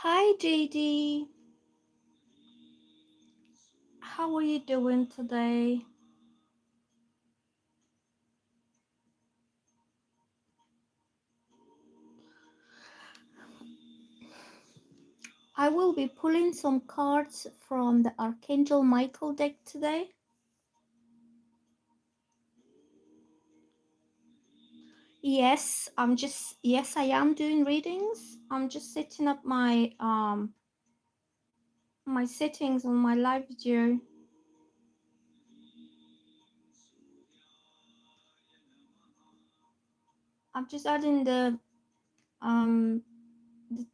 Hi JD, how are you doing today? I will be pulling some cards from the Archangel Michael deck today. Yes, I am doing readings. I'm just setting up my settings on my live video. I'm just adding the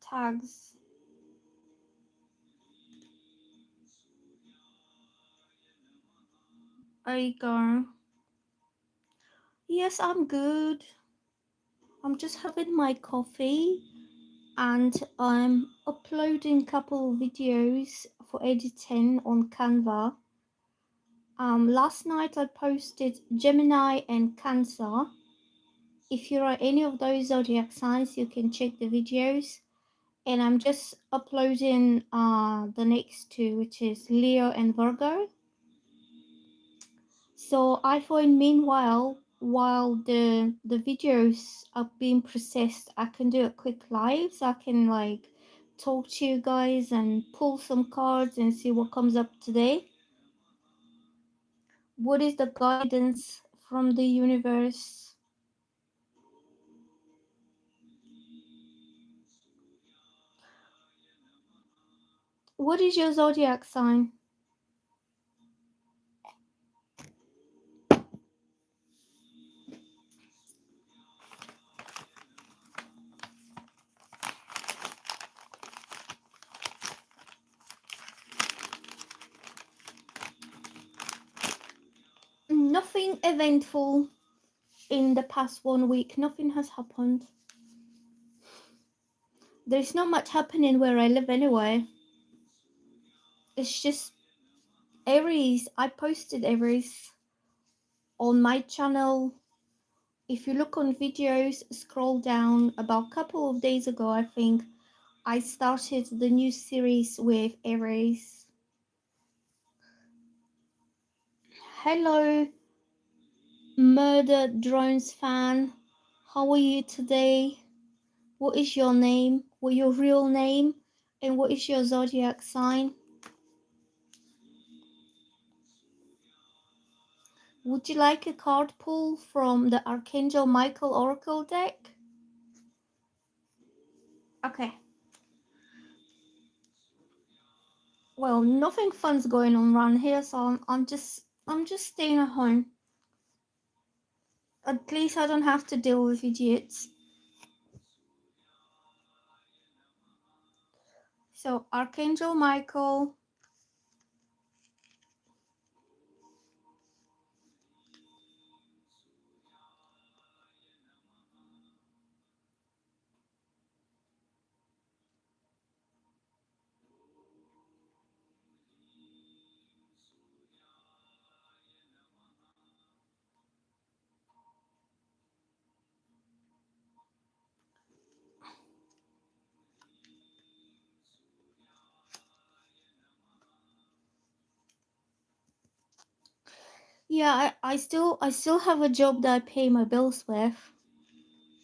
tags. There you go. Yes, I'm good. I'm just having my coffee and I'm uploading a couple of videos for editing on Canva. Last night I posted Gemini and Cancer. If you are any of those zodiac signs, you can check the videos. And I'm just uploading the next two, which is Leo and Virgo. So I find meanwhile, while the videos are being processed, I can do a quick live, so I can like talk to you guys and pull some cards and see what comes up today. What is the guidance from the universe? What is your zodiac sign? Nothing eventful in the past 1 week. Nothing has happened. There's not much happening where I live anyway. It's just Aries. I posted Aries on my channel. If you look on videos, scroll down about a couple of days ago, I think I started the new series with Aries. Hello, Murder Drones fan. How are you today? What is your name? What your real name? And what is your zodiac sign? Would you like a card pull from the Archangel Michael Oracle deck? Okay. Well, nothing fun's going on around here, so I'm just staying at home. At least I don't have to deal with idiots. So Archangel Michael, yeah, I still have a job that I pay my bills with.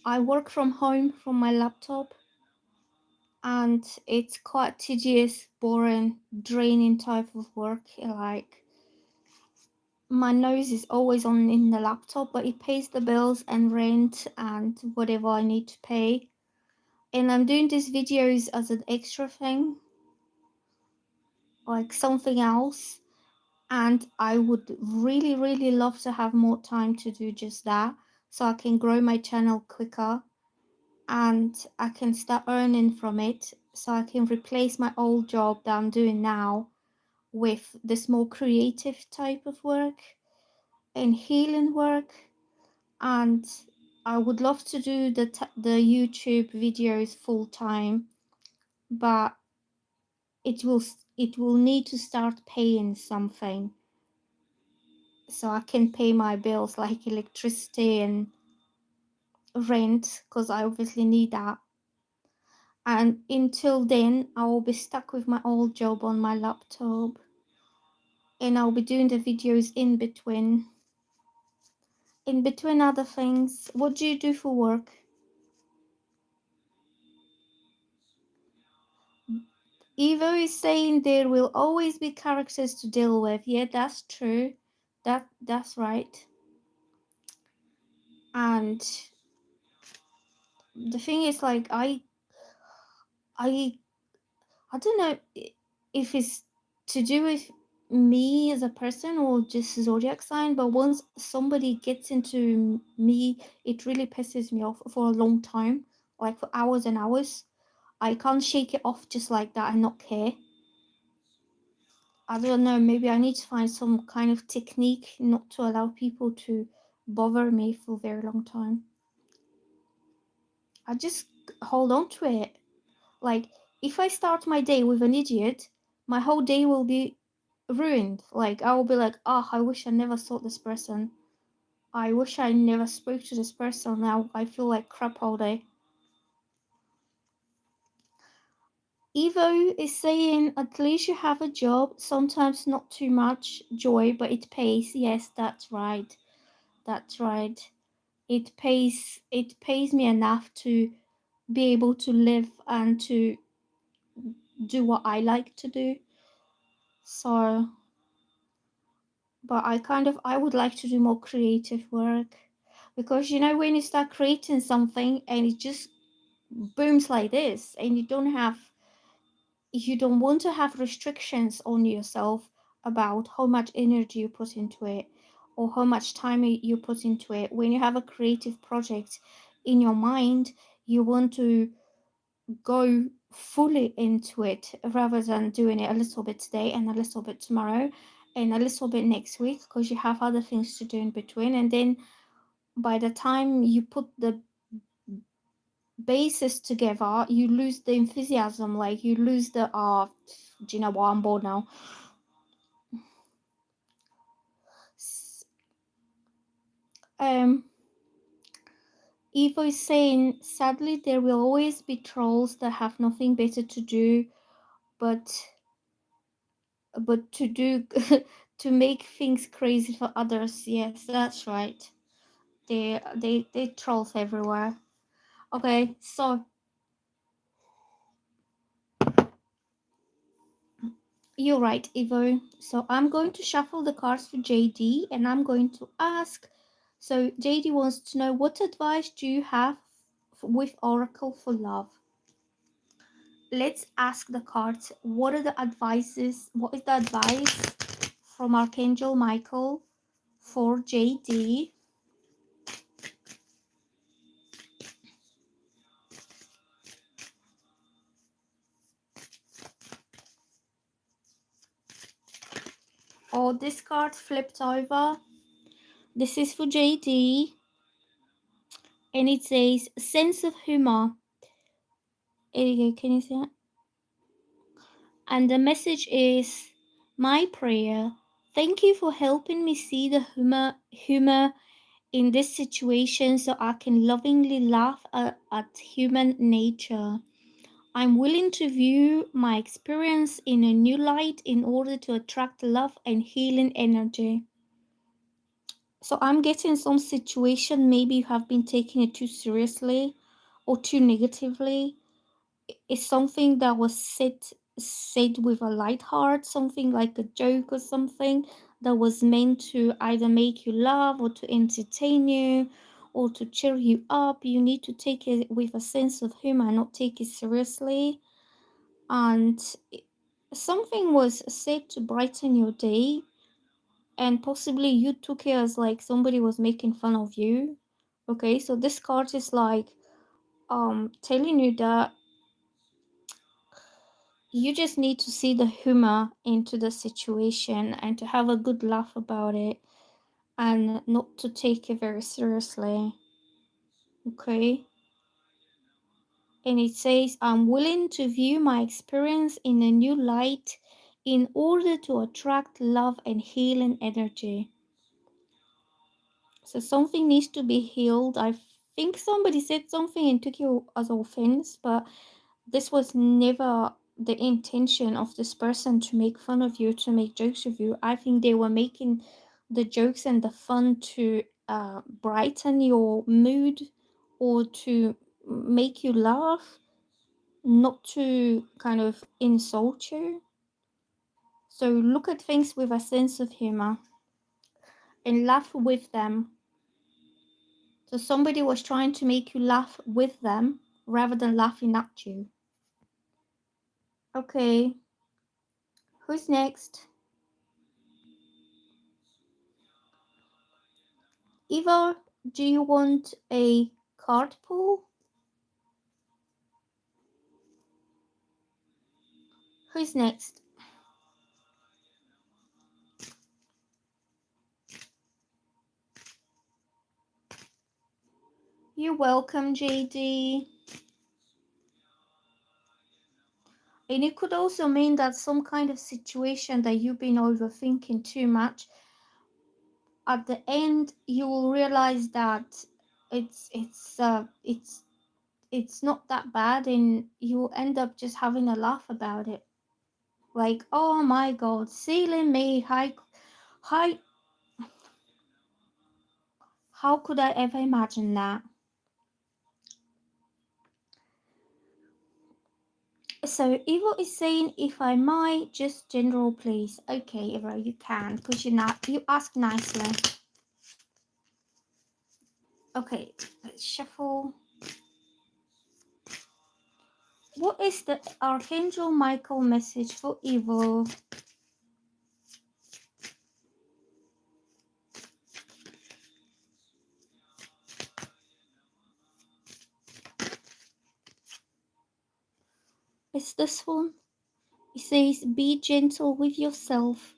I work from home from my laptop, and it's quite tedious, boring, draining type of work. Like my nose is always on in the laptop, but it pays the bills and rent and whatever I need to pay. And I'm doing these videos as an extra thing, like something else. And I would really, really love to have more time to do just that, so I can grow my channel quicker and I can start earning from it, so I can replace my old job that I'm doing now with this more creative type of work and healing work. And I would love to do the YouTube videos full time, but it will need to start paying something so I can pay my bills like electricity and rent, because I obviously need that. And until then, I will be stuck with my old job on my laptop, and I'll be doing the videos in between. In between other things, what do you do for work? Evo is saying there will always be characters to deal with. Yeah, that's true. That's right. And the thing is, like, I I don't know if it's to do with me as a person or just zodiac sign, but once somebody gets into me, it really pisses me off for a long time, like for hours and hours. I can't shake it off just like that and not care. I don't know, maybe I need to find some kind of technique not to allow people to bother me for a very long time. I just hold on to it. Like, if I start my day with an idiot, my whole day will be ruined. Like, I will be like, oh, I wish I never saw this person. I wish I never spoke to this person. Now I feel like crap all day. Evo is saying, at least you have a job. Sometimes not too much joy, but it pays. Yes, that's right. That's right. It pays me enough to be able to live and to do what I like to do. So, but I would like to do more creative work, because when you start creating something and it just booms like this, and you don't want to have restrictions on yourself about how much energy you put into it or how much time you put into it. When you have a creative project in your mind, you want to go fully into it rather than doing it a little bit today and a little bit tomorrow and a little bit next week, because you have other things to do in between. And then by the time you put the bases together, you lose the enthusiasm, like you lose the do you know what, I'm bored now. um Evo is saying, sadly there will always be trolls that have nothing better to do but to do to make things crazy for others. Yes, that's right. They trolls everywhere. Okay, so you're right, Evo. So I'm going to shuffle the cards for JD, and I'm going to ask. So JD wants to know, what advice do you have with Oracle for love? Let's ask the cards. What are the advices? What is the advice from Archangel Michael for JD? Oh, this card flipped over. This is for JD, and it says sense of humor. There you go. Can you see it? And the message is, my prayer. Thank you for helping me see the humor in this situation so I can lovingly laugh at human nature. I'm willing to view my experience in a new light in order to attract love and healing energy. So I'm getting some situation, maybe you have been taking it too seriously or too negatively. It's something that was said with a light heart, something like a joke or something that was meant to either make you laugh or to entertain you or to cheer you up. You need to take it with a sense of humor, not take it seriously. And something was said to brighten your day, and possibly you took it as like somebody was making fun of you. Okay, so this card is like telling you that you just need to see the humor into the situation and to have a good laugh about it and not to take it very seriously. Okay, and it says, I'm willing to view my experience in a new light in order to attract love and healing energy. So something needs to be healed. I think somebody said something and took you as offense, but This was never the intention of this person to make fun of you, to make jokes of you. I think they were making the jokes and the fun to brighten your mood or to make you laugh, not to kind of insult you. So look at things with a sense of humor and laugh with them. So somebody was trying to make you laugh with them rather than laughing at you. Okay, who's next? Eva, do you want a card pull? Who's next? You're welcome, JD. And it could also mean that some kind of situation that you've been overthinking too much, at the end you will realize that it's not that bad, and you will end up just having a laugh about it. Like, oh my god, silly me, how could I ever imagine that? So Eva is saying, if I might, just general please. Okay, Eva, you can, because you ask nicely. Okay, let's shuffle. What is the Archangel Michael message for Eva? It's this one. It says, be gentle with yourself.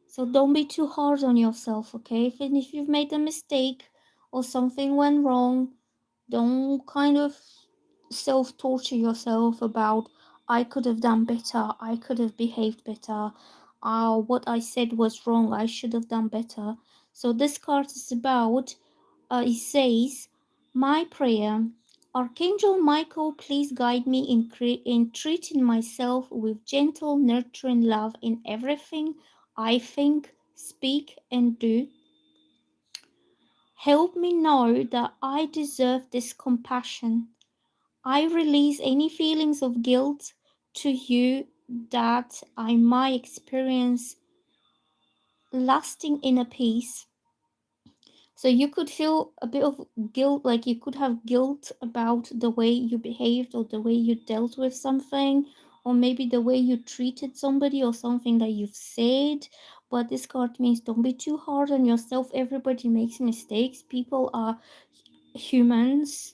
So don't be too hard on yourself, okay? Even if you've made a mistake or something went wrong, don't kind of self torture yourself about, I could have done better, I could have behaved better, what I said was wrong, I should have done better. So this card is about, it says, my prayer. Archangel Michael, please guide me in treating myself with gentle, nurturing love in everything I think, speak, and do. Help me know that I deserve this compassion. I release any feelings of guilt to you that I might experience lasting inner peace. So you could feel a bit of guilt, like you could have guilt about the way you behaved or the way you dealt with something, or maybe the way you treated somebody or something that you've said. But this card means don't be too hard on yourself. Everybody makes mistakes. People are humans.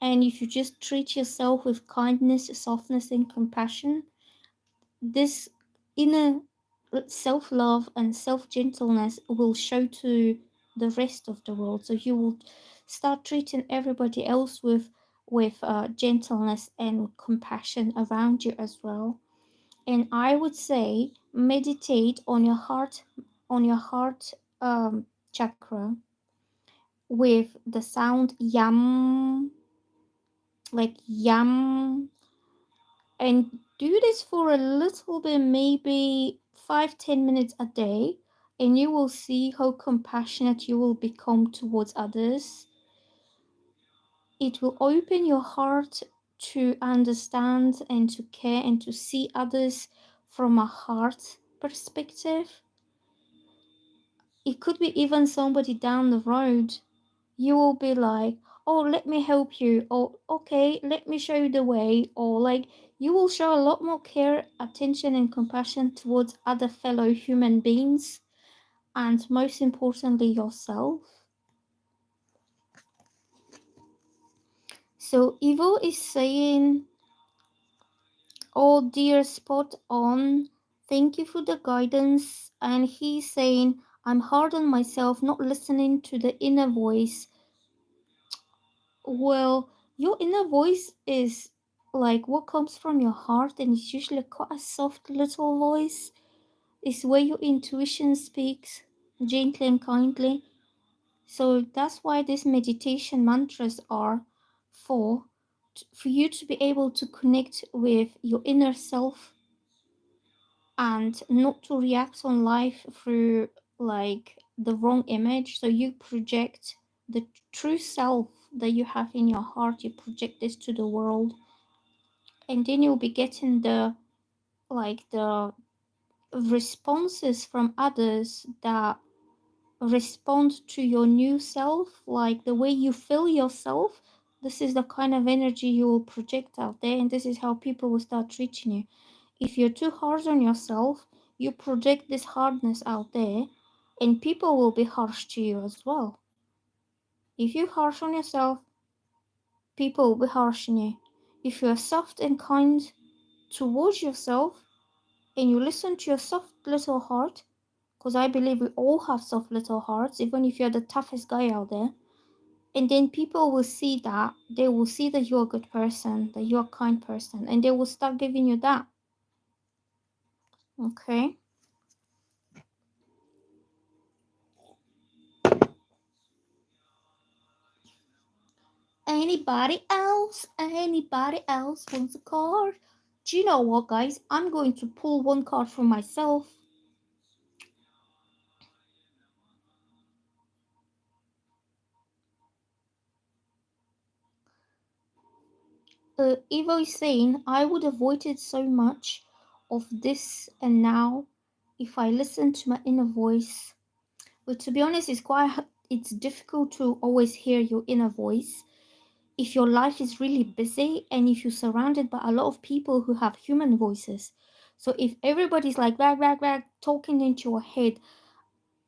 And if you just treat yourself with kindness, softness, and compassion, this inner self love and self gentleness will show to the rest of the world. So you will start treating everybody else with gentleness and compassion around you as well. And I would say meditate on your heart chakra with the sound yam, like yam, and do this for a little bit, maybe 5-10 minutes a day, and you will see how compassionate you will become towards others. It will open your heart to understand and to care and to see others from a heart perspective. It could be even somebody down the road. You will be like, oh, let me help you, or okay, let me show you the way, or like you will show a lot more care, attention, and compassion towards other fellow human beings, and most importantly, yourself. So, Evo is saying, oh, dear, spot on. Thank you for the guidance. And he's saying, I'm hard on myself, not listening to the inner voice. Well, your inner voice is like what comes from your heart, and it's usually quite a soft little voice. It's where your intuition speaks gently and kindly. So that's why these meditation mantras are for. for you to be able to connect with your inner self and not to react on life through like the wrong image. So you project the true self that you have in your heart, you project this to the world, and then you'll be getting the responses from others that respond to your new self, like the way you feel yourself. This is the kind of energy you will project out there, and this is how people will start treating you. If you're too hard on yourself, you project this hardness out there, and people will be harsh to you as well. If you're harsh on yourself, people will be harsh on you. If you're soft and kind towards yourself, and you listen to your soft little heart, because I believe we all have soft little hearts, even if you're the toughest guy out there. And then people will see that. They will see that you're a good person, that you're a kind person, and they will start giving you that. Okay? Anybody else? Anybody else wants a card? Do you know what, guys? I'm going to pull one card for myself. Evo is saying, I would avoid it so much of this and now if I listened to my inner voice. But to be honest, it's difficult to always hear your inner voice if your life is really busy and if you're surrounded by a lot of people who have human voices. So if everybody's like rag rag rag talking into your head,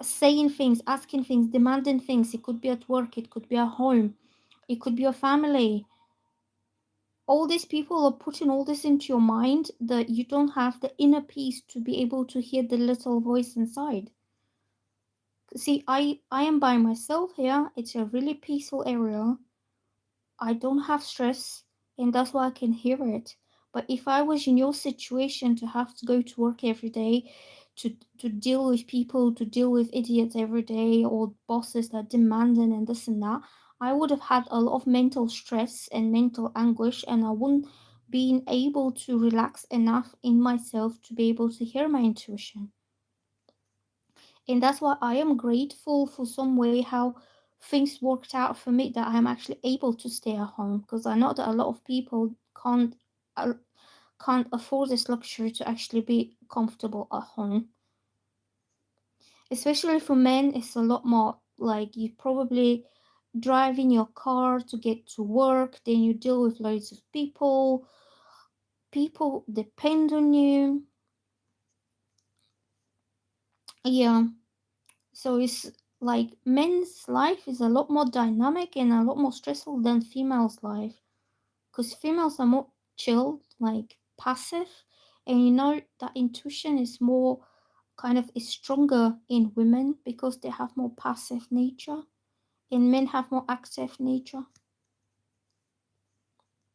saying things, asking things, demanding things, it could be at work, it could be at home, it could be your family. All these people are putting all this into your mind that you don't have the inner peace to be able to hear the little voice inside. See, I am by myself here. It's a really peaceful area. I don't have stress, and that's why I can hear it. But if I was in your situation to have to go to work every day, to deal with people, to deal with idiots every day, or bosses that are demanding and this and that, I would have had a lot of mental stress and mental anguish, and I wouldn't been able to relax enough in myself to be able to hear my intuition. And that's why I am grateful for some way how things worked out for me that I'm actually able to stay at home, because I know that a lot of people uh, can't afford this luxury to actually be comfortable at home. Especially for men, it's a lot more like you probably drive in your car to get to work, then you deal with loads of people. People depend on you. Yeah. So it's like men's life is a lot more dynamic and a lot more stressful than females' life. Because females are more chill, like passive, and you know that intuition is more kind of is stronger in women because they have more passive nature, and men have more active nature.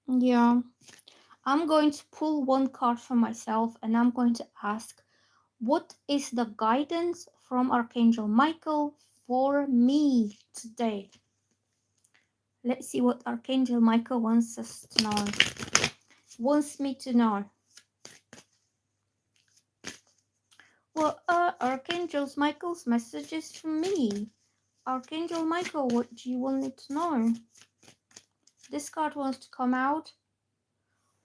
Yeah. I'm going to pull one card for myself and I'm going to ask, what is the guidance from Archangel Michael for me today? Let's see what Archangel Michael wants us to know. Wants me to know. What are Archangel Michael's messages for me? Archangel Michael, what do you want me to know? This card wants to come out.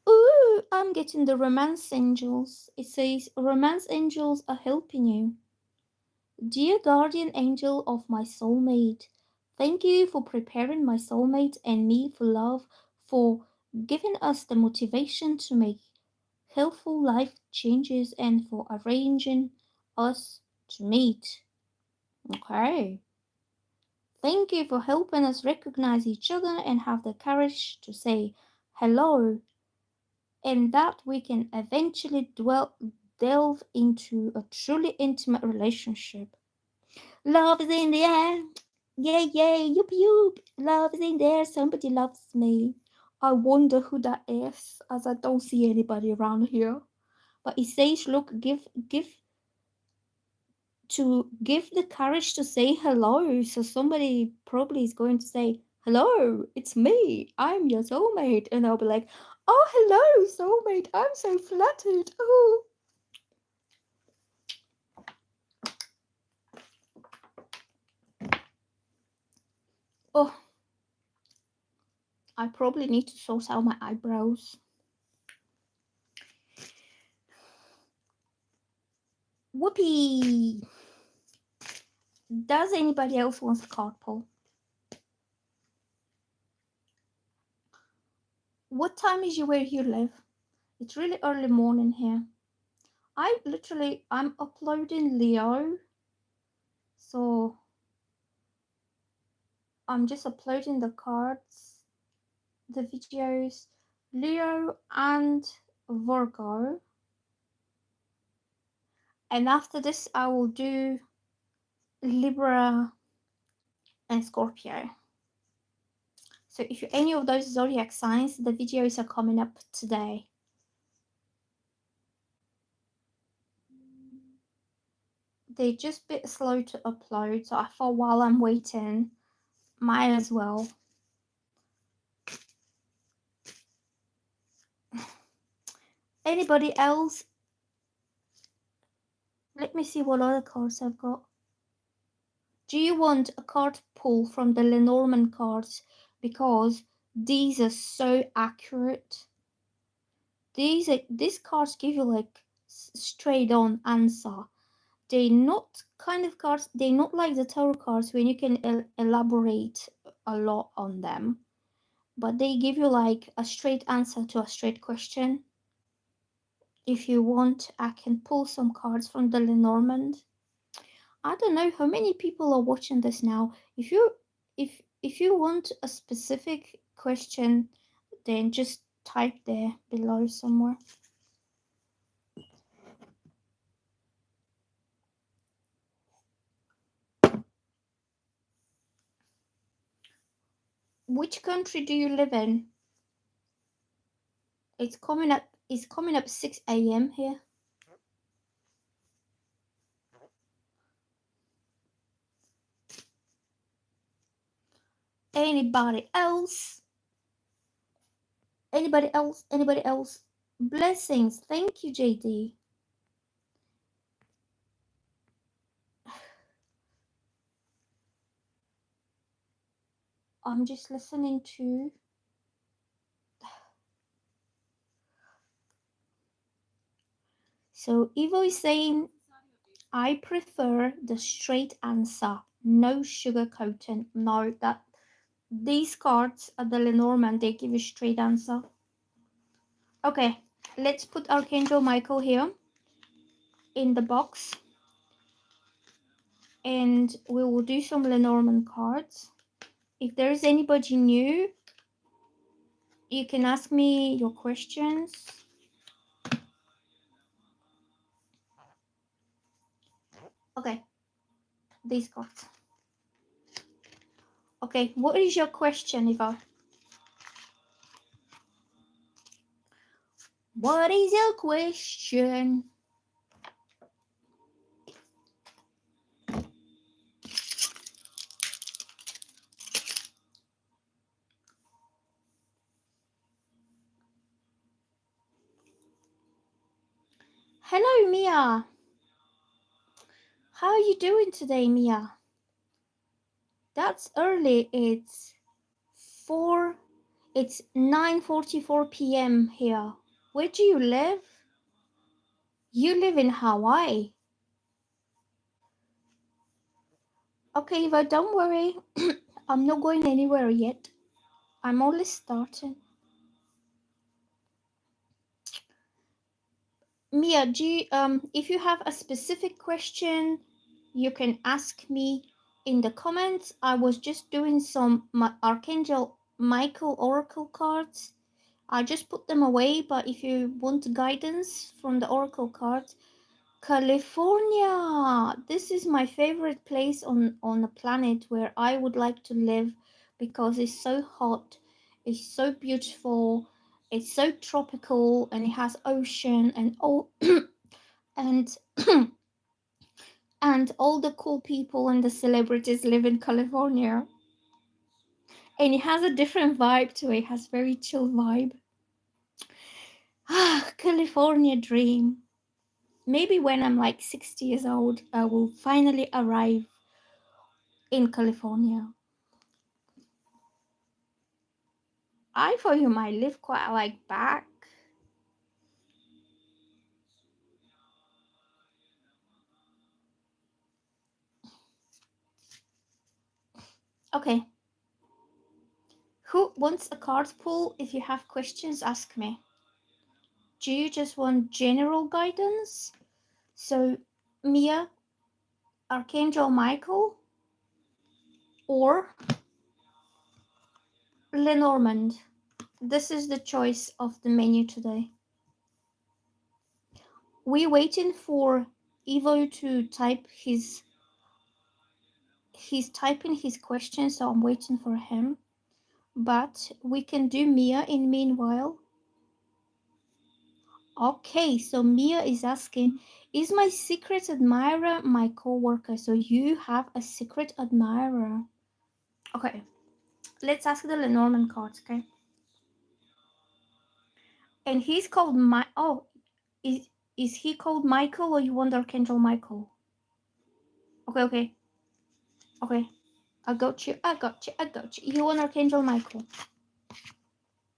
Ooh, I'm getting the romance angels. It says, romance angels are helping you. Dear guardian angel of my soulmate, thank you for preparing my soulmate and me for love, for giving us the motivation to make helpful life changes, and for arranging us to meet. Okay. Thank you for helping us recognize each other and have the courage to say hello, and that we can eventually delve into a truly intimate relationship. Love is in the air. Yay, yay, yoop, yoop. Love is in there. Somebody loves me. I wonder who that is, as I don't see anybody around here. But it says, look, give the courage to say hello. So somebody probably is going to say hello, it's me. I'm your soulmate. And I'll be like, oh, hello, soulmate. I'm so flattered. Oh. Oh, I probably need to sort out my eyebrows. Whoopee! Does anybody else want a card pull? What time is you where you live? It's really early morning here. I'm uploading Leo. So I'm just uploading the cards, the videos, Leo and Virgo. And after this, I will do Libra and Scorpio. So if you're any of those zodiac signs, the videos are coming up today. They're just a bit slow to upload, so I thought while I'm waiting, might as well. Anybody else? Let me see what other cards I've got. Do you want a card pull from the Lenormand cards? Because these are so accurate. These cards give you like straight on answer. They're not kind of cards. They're not like the tarot cards when you can elaborate a lot on them, but they give you like a straight answer to a straight question. If you want, I can pull some cards from the Lenormand. I don't know how many people are watching this now. If you want a specific question, then just type there below somewhere. Which country do you live in? It's coming up 6 a.m. here. Anybody else? Anybody else? Anybody else? Blessings. Thank you, JD. I'm just listening to. So Evo is saying, I prefer the straight answer, no sugarcoating. No, that these cards are the Lenormand, they give you straight answer. Okay, let's put Archangel Michael here in the box. And we will do some Lenormand cards. If there is anybody new, you can ask me your questions. Okay, these cards. Okay, what is your question, Eva? What is your question? Hello, Mia. How are you doing today, Mia? That's early. It's 9:44 p.m. here. Where do you live? You live in Hawaii. Okay, Eva, don't worry. I'm not going anywhere yet. I'm only starting. Mia, if you have a specific question, you can ask me in the comments. I was just doing some Archangel Michael Oracle cards. I just put them away, but if you want guidance from the Oracle cards, California! This is my favorite place on the planet where I would like to live because it's so hot, it's so beautiful, it's so tropical, and it has ocean and all and and all the cool people and the celebrities live in California. And it has a different vibe to it. It has very chill vibe. California dream. Maybe when I'm like 60 years old, I will finally arrive in California. I thought you might live quite like back. Okay. Who wants a card pull? If you have questions, ask me. Do you just want general guidance? So, Mia, Archangel Michael, or Lenormand? This is the choice of the menu today. We're waiting for Ivo to type he's typing his question, so I'm waiting for him. But we can do Mia in meanwhile. Okay, so Mia is asking, is my secret admirer my coworker? So you have a secret admirer. Okay, let's ask the Lenormand cards, okay? And he's called is he called Michael, or you want Archangel Michael? Okay. I got you. You want Archangel Michael.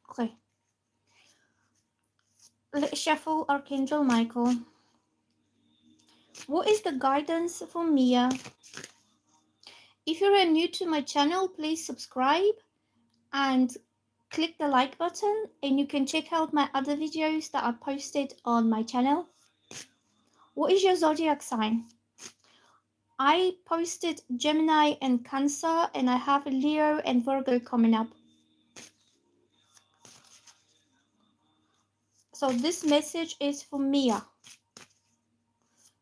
Okay. Let's shuffle Archangel Michael. What is the guidance for Mia? If you're new to my channel, please subscribe and click the like button, and you can check out my other videos that I posted on my channel. What is your zodiac sign? I posted Gemini and Cancer, and I have Leo and Virgo coming up. So this message is for Mia.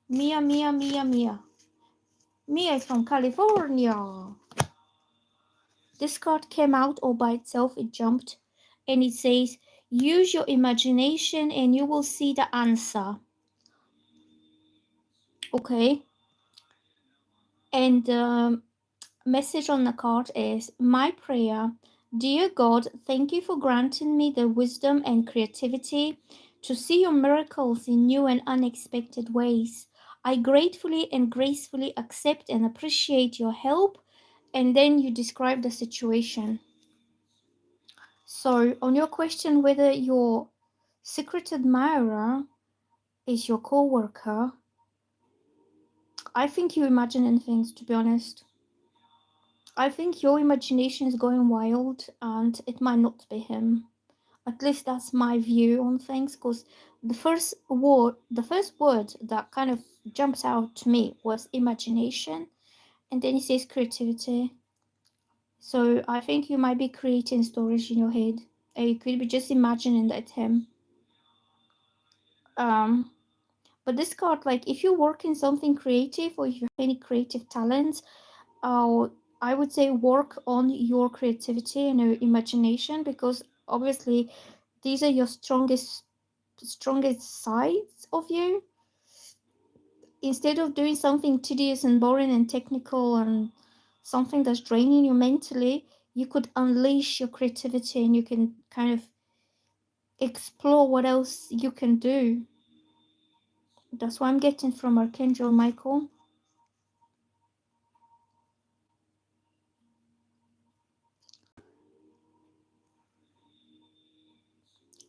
Mia. Mia is from California. This card came out all by itself. It jumped, and it says, use your imagination and you will see the answer. Okay. And the message on the card is, my prayer, dear God, thank you for granting me the wisdom and creativity to see your miracles in new and unexpected ways. I gratefully and gracefully accept and appreciate your help. And then you describe the situation. So on your question whether your secret admirer is your co-worker, I think you're imagining things, to be honest. I think your imagination is going wild and it might not be him. At least that's my view on things, because the first word that kind of jumps out to me was imagination, and then it says creativity. So I think you might be creating stories in your head, and you could be just imagining that it's him. But this card, like, if you work in something creative or if you have any creative talents, I would say work on your creativity and your imagination, because obviously these are your strongest sides of you. Instead of doing something tedious and boring and technical and something that's draining you mentally, you could unleash your creativity and you can kind of explore what else you can do. That's what I'm getting from Archangel Michael.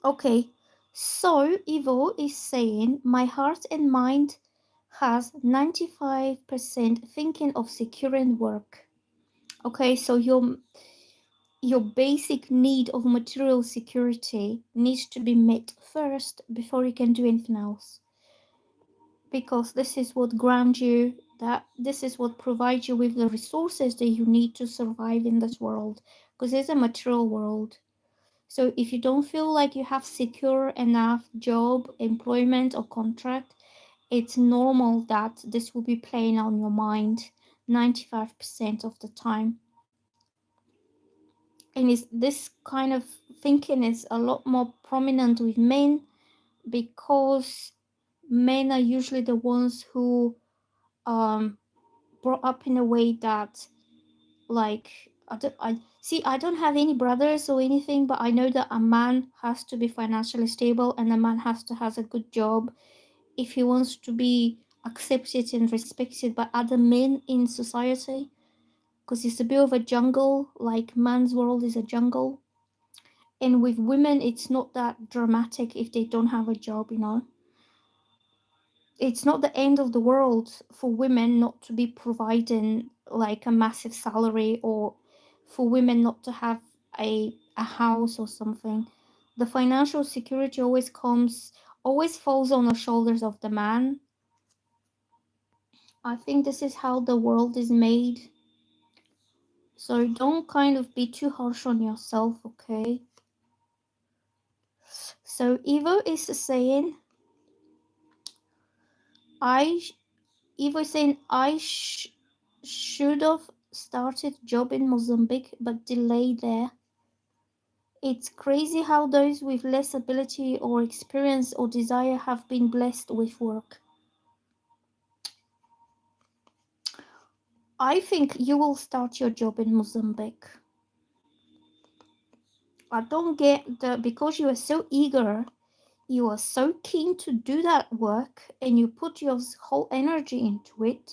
Okay, so Ivo is saying my heart and mind has 95% thinking of securing work. Okay, so your basic need of material security needs to be met first before you can do anything else. Because this is what grounds you, that this is what provides you with the resources that you need to survive in this world. Because it's a material world. So if you don't feel like you have secure enough job, employment, or contract, it's normal that this will be playing on your mind 95% of the time. And this kind of thinking is a lot more prominent with men, because men are usually the ones who brought up in a way that, like, I don't have any brothers or anything, but I know that a man has to be financially stable and a man has to has a good job if he wants to be accepted and respected by other men in society. Because it's a bit of a jungle, like man's world is a jungle. And with women, it's not that dramatic if they don't have a job, you know. It's not the end of the world for women not to be providing like a massive salary, or for women not to have a house or something. The financial security always falls on the shoulders of the man. I think this is how the world is made. So don't kind of be too harsh on yourself, okay? So Evo is saying, I Evo is saying should have started job in Mozambique but delayed there. It's crazy how those with less ability or experience or desire have been blessed with work. I think you will start your job in Mozambique. I don't get because you are so eager, you are so keen to do that work, and you put your whole energy into it.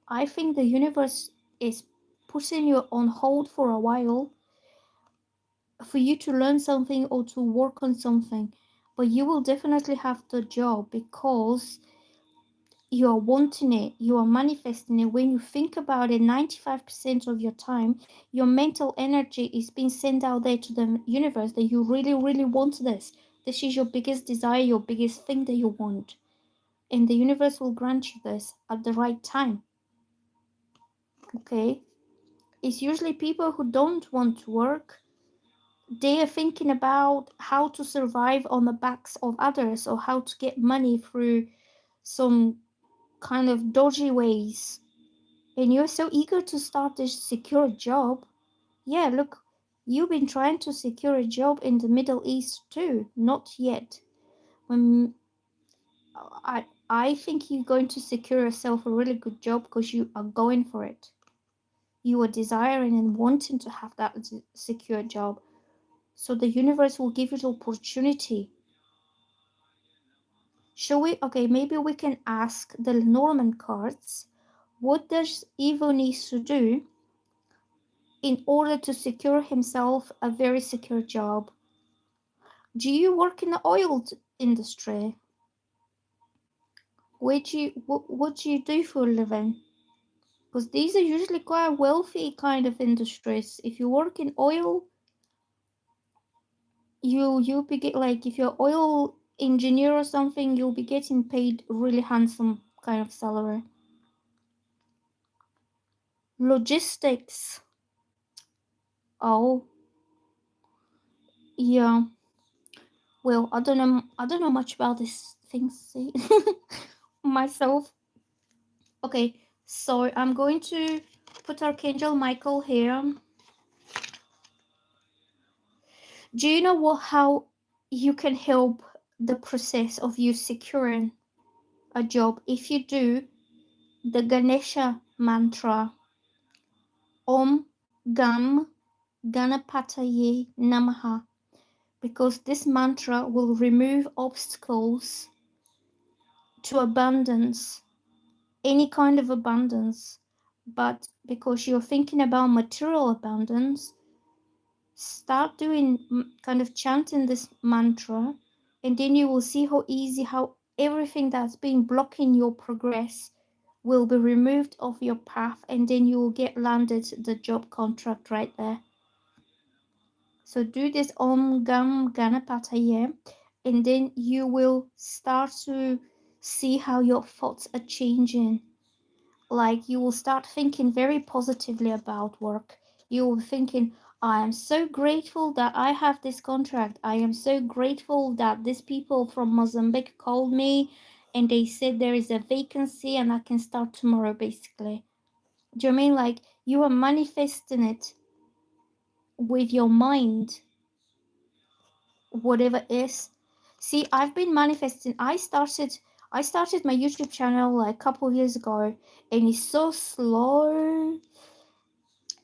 I think the universe is putting you on hold for a while for you to learn something or to work on something, but you will definitely have the job because you are wanting it, you are manifesting it. When you think about it, 95% of your time, your mental energy is being sent out there to the universe that you really, really want this. This is your biggest desire, your biggest thing that you want. And the universe will grant you this at the right time. Okay? It's usually people who don't want to work. They are thinking about how to survive on the backs of others or how to get money through some kind of dodgy ways. And you're so eager to start this secure job. Yeah, look, you've been trying to secure a job in the Middle East too. Not yet. When I think you're going to secure yourself a really good job because you are going for it. You are desiring and wanting to have that secure job. So the universe will give you the opportunity. Shall we? Okay, maybe we can ask the Norman cards. What does Evo needs to do in order to secure himself a very secure job? Do you work in the oil industry? What do you do for a living? Because these are usually quite wealthy kind of industries. If you work in oil, you'll be like if you're oil engineer or something, you'll be getting paid really handsome kind of salary. Logistics. Oh, yeah. Well, I don't know much about these things, see? Myself. Okay, so I'm going to put Archangel Michael here. Do you know how you can help the process of you securing a job if you do the Ganesha mantra? Om Gam Ganapataye Namaha, because this mantra will remove obstacles to abundance, any kind of abundance. But because you're thinking about material abundance, start doing kind of chanting this mantra, and then you will see how easy, how everything that's been blocking your progress will be removed off your path, and then you will get landed the job contract right there. So do this Om Gam Ganapataye, and then you will start to see how your thoughts are changing. Like you will start thinking very positively about work. You will be thinking, I am so grateful that I have this contract. I am so grateful that these people from Mozambique called me and they said there is a vacancy and I can start tomorrow, basically. Do you mean like you are manifesting it with your mind, whatever it is? See, I've been manifesting. I started my YouTube channel like a couple of years ago, and it's so slow.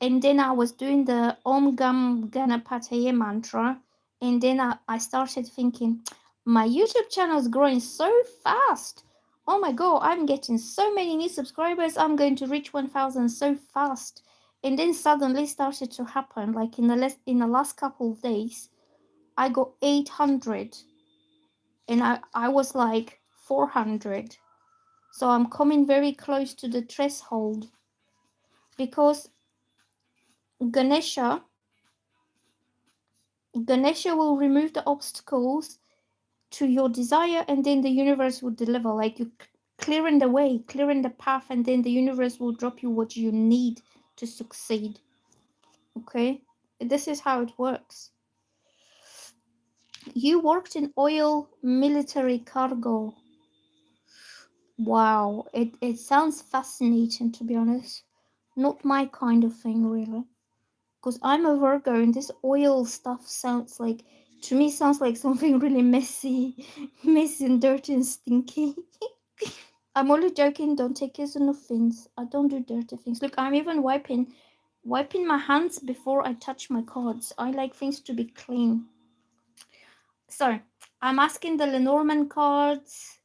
And then I was doing the Om Gam Ganapataye mantra, and then I started thinking, my YouTube channel is growing so fast. Oh my god, I'm getting so many new subscribers. I'm going to reach 1,000 so fast. And then suddenly started to happen. Like in the last couple of days, I got 800, and I was like 400. So I'm coming very close to the threshold because Ganesha Ganesha will remove the obstacles to your desire, and then the universe will deliver. Like you clearing the way, clearing the path, and then the universe will drop you what you need to succeed. Okay? This is how it works. You worked in oil military cargo. Wow, it sounds fascinating, to be honest. Not my kind of thing, really. Because I'm a Virgo, and this oil stuff sounds like, to me, sounds like something really messy, messy and dirty and stinky. I'm only joking. Don't take it as an offense. I don't do dirty things. Look, I'm even wiping my hands before I touch my cards. I like things to be clean. So, I'm asking the Lenormand cards.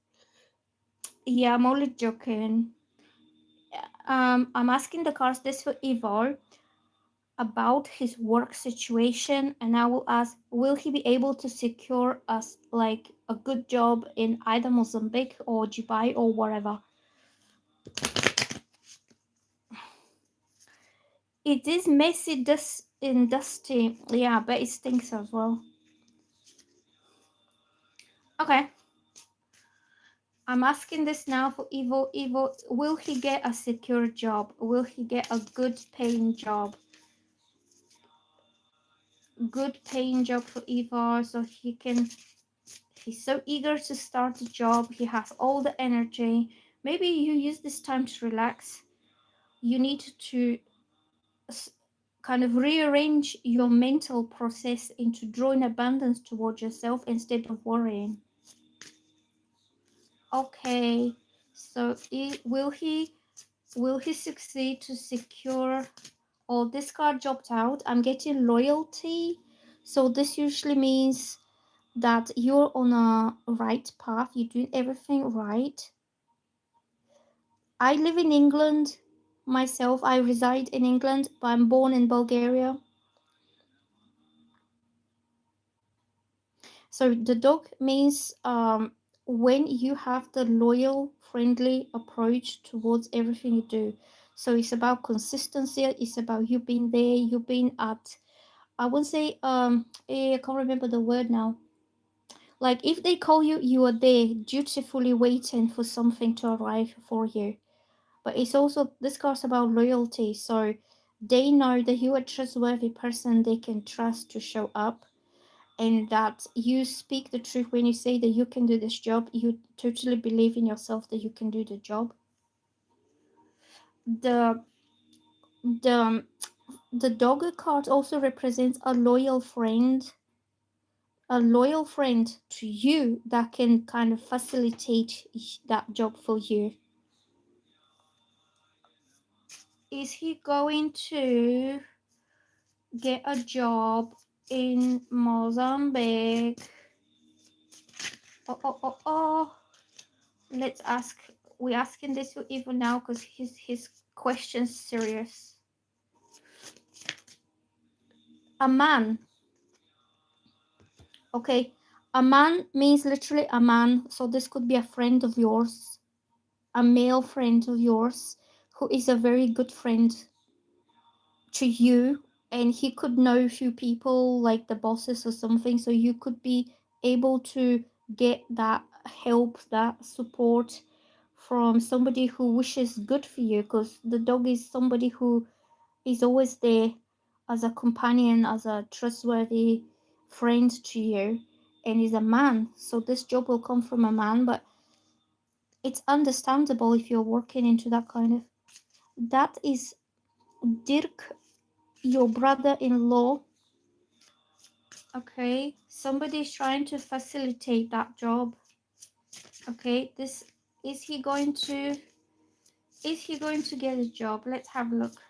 Yeah, I'm only joking. I'm asking the cards this for Ivar about his work situation, and I will ask, will he be able to secure us like a good job in either Mozambique or Dubai or wherever? It is messy, and dusty. Yeah, but it stinks as well. Okay. I'm asking this now for Evo. Evo, will he get a secure job? Will he get a good paying job? Good paying job for Evo, so he can. He's so eager to start the job. He has all the energy. Maybe you use this time to relax. You need to kind of rearrange your mental process into drawing abundance towards yourself instead of worrying. Okay, so will he succeed to secure? Oh, this card dropped out. I'm getting loyalty. So this usually means that you're on a right path. You're doing everything right. I live in England myself. I reside in England, but I'm born in Bulgaria. So the dog means when you have the loyal, friendly approach towards everything you do. So it's about consistency. It's about you being there. You being at. I would say I can't remember the word now. Like if they call you, you are there, dutifully waiting for something to arrive for you. But it's also this card's about loyalty. So they know that you're a trustworthy person they can trust to show up, and that you speak the truth when you say that you can do this job. You totally believe in yourself that you can do the job. The the the dog card also represents a loyal friend to you that can kind of facilitate that job for you. Is he going to get a job in Mozambique? Oh. Let's ask. We're asking this for Ivo now because his question's serious. A man. Okay. A man means literally a man. So this could be a friend of yours, a male friend of yours, who is a very good friend to you, and he could know a few people like the bosses or something, so you could be able to get that help, that support from somebody who wishes good for you, because the dog is somebody who is always there as a companion, as a trustworthy friend to you, and is a man, so this job will come from a man. But it's understandable if you're working into that kind of. That is Dirk, your brother-in-law. Okay, somebody's trying to facilitate that job. Okay, this is he going to get a job? Let's have a look.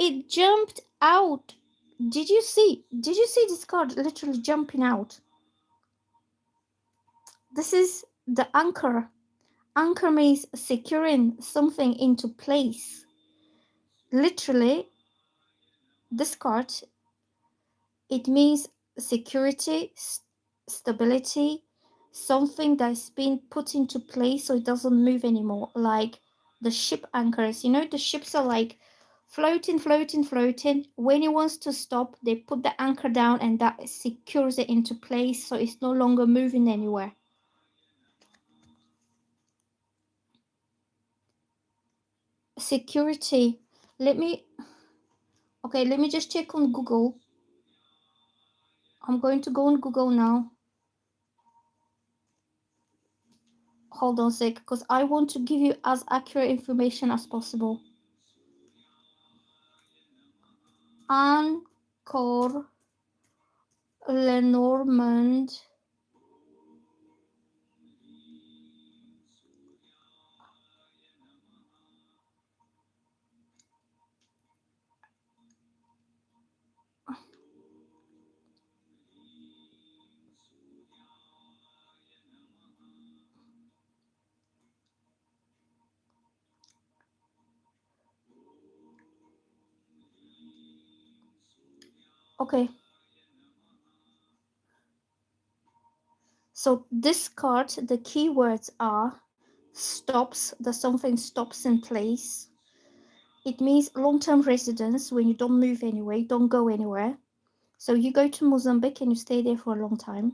it jumped out. Did you see this card literally jumping out? This is the anchor. Anchor means securing something into place. Literally, this card, it means security, stability, something that's been put into place so it doesn't move anymore. Like the ship anchors, you know, the ships are like floating. When it wants to stop, they put the anchor down and that secures it into place so it's no longer moving anywhere. Security. Let me just check on Google. I'm going to go on Google now. Hold on a sec, because I want to give you as accurate information as possible. Anchor Lenormand. Okay. So this card, the keywords are stops, that something stops in place. It means long-term residence, when you don't move anywhere, don't go anywhere. So you go to Mozambique and you stay there for a long time.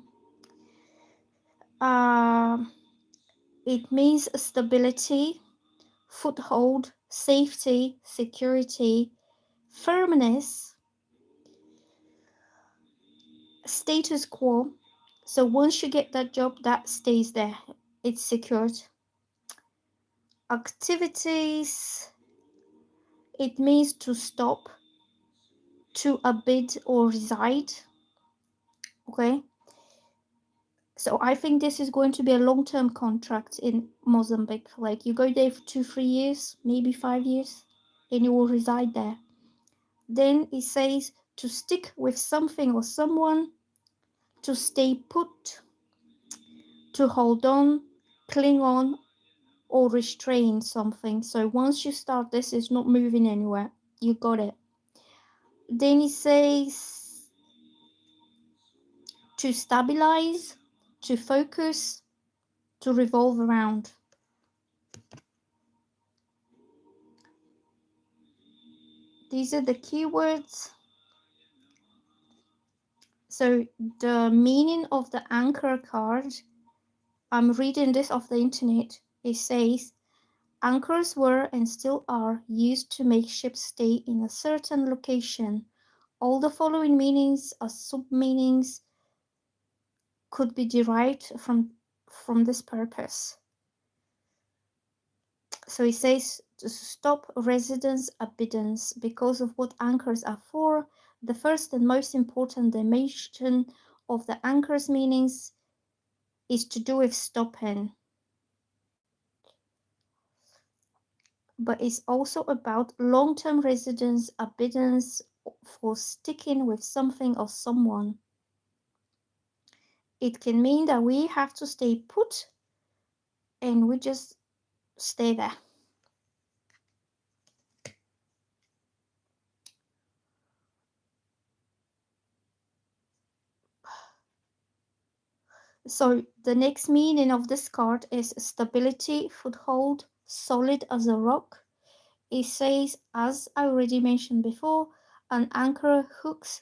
It means stability, foothold, safety, security, firmness, status quo. So once you get that job, that stays there. It's secured. Activities, it means to stop, to abide or reside. Okay. So I think this is going to be a long-term contract in Mozambique. Like you go there for 2-3 years, maybe 5 years, and you will reside there. Then it says to stick with something or someone, to stay put, to hold on, cling on, or restrain something. So once you start this, it's not moving anywhere. You got it. Then it says to stabilize, to focus, to revolve around. These are the keywords. So the meaning of the anchor card, I'm reading this off the internet. It says, anchors were and still are used to make ships stay in a certain location. All the following meanings or sub-meanings could be derived from this purpose. So it says to stop, residence, abidance. Because of what anchors are for, the first and most important dimension of the anchor's meanings is to do with stopping. But it's also about long-term residence, abidance, for sticking with something or someone. It can mean that we have to stay put and we just stay there. So the next meaning of this card is stability, foothold, solid as a rock. It says, as I already mentioned before, an anchor hooks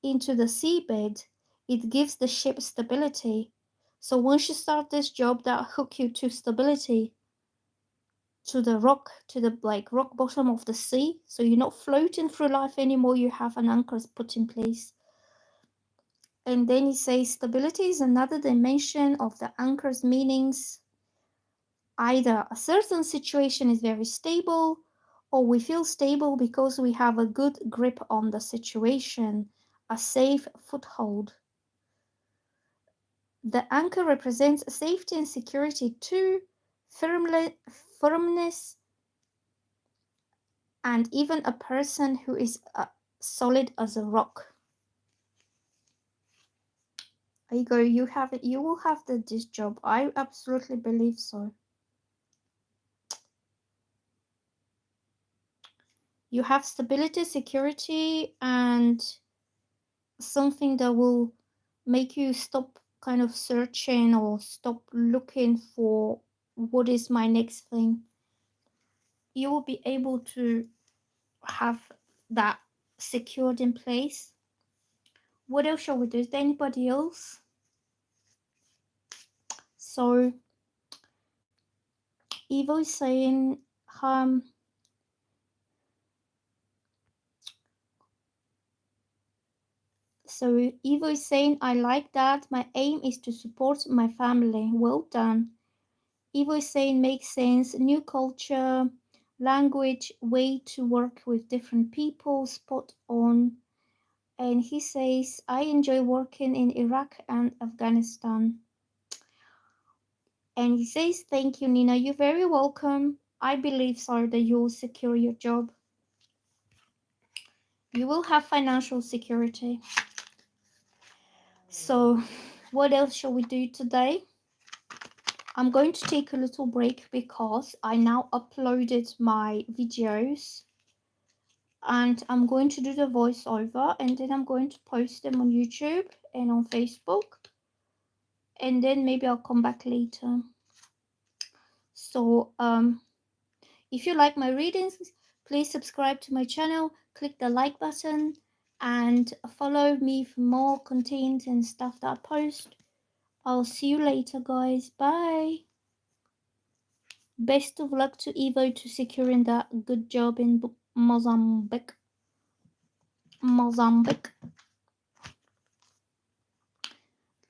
into the seabed. It gives the ship stability. So once you start this job, that hook you to stability, to the rock, to the rock bottom of the sea. So you're not floating through life anymore. You have an anchor put in place. And then he says stability is another dimension of the anchor's meanings. Either a certain situation is very stable, or we feel stable because we have a good grip on the situation, a safe foothold. The anchor represents safety and security too, firmness and even a person who is solid as a rock. There you go. You have it. You will have this job. I absolutely believe so. You have stability, security, and something that will make you stop kind of searching or stop looking for what is my next thing. You will be able to have that secured in place. What else shall we do? Is there anybody else? So Evo is saying, so Evo is saying, I like that. My aim is to support my family. Well done. Evo is saying, makes sense. New culture, language, way to work with different people, spot on. And he says, I enjoy working in Iraq and Afghanistan. And he says, thank you, Nina. You're very welcome. I believe, sir, that you'll secure your job. You will have financial security. So, what else shall we do today? I'm going to take a little break because I now uploaded my videos and I'm going to do the voiceover and then I'm going to post them on YouTube and on Facebook, and then maybe I'll come back later. So if you like my readings, please subscribe to my channel, click the like button, and follow me for more content and stuff that I post. I'll see you later, guys. Bye. Best of luck to Evo to securing that good job in Mozambique.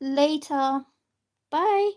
Later. Bye.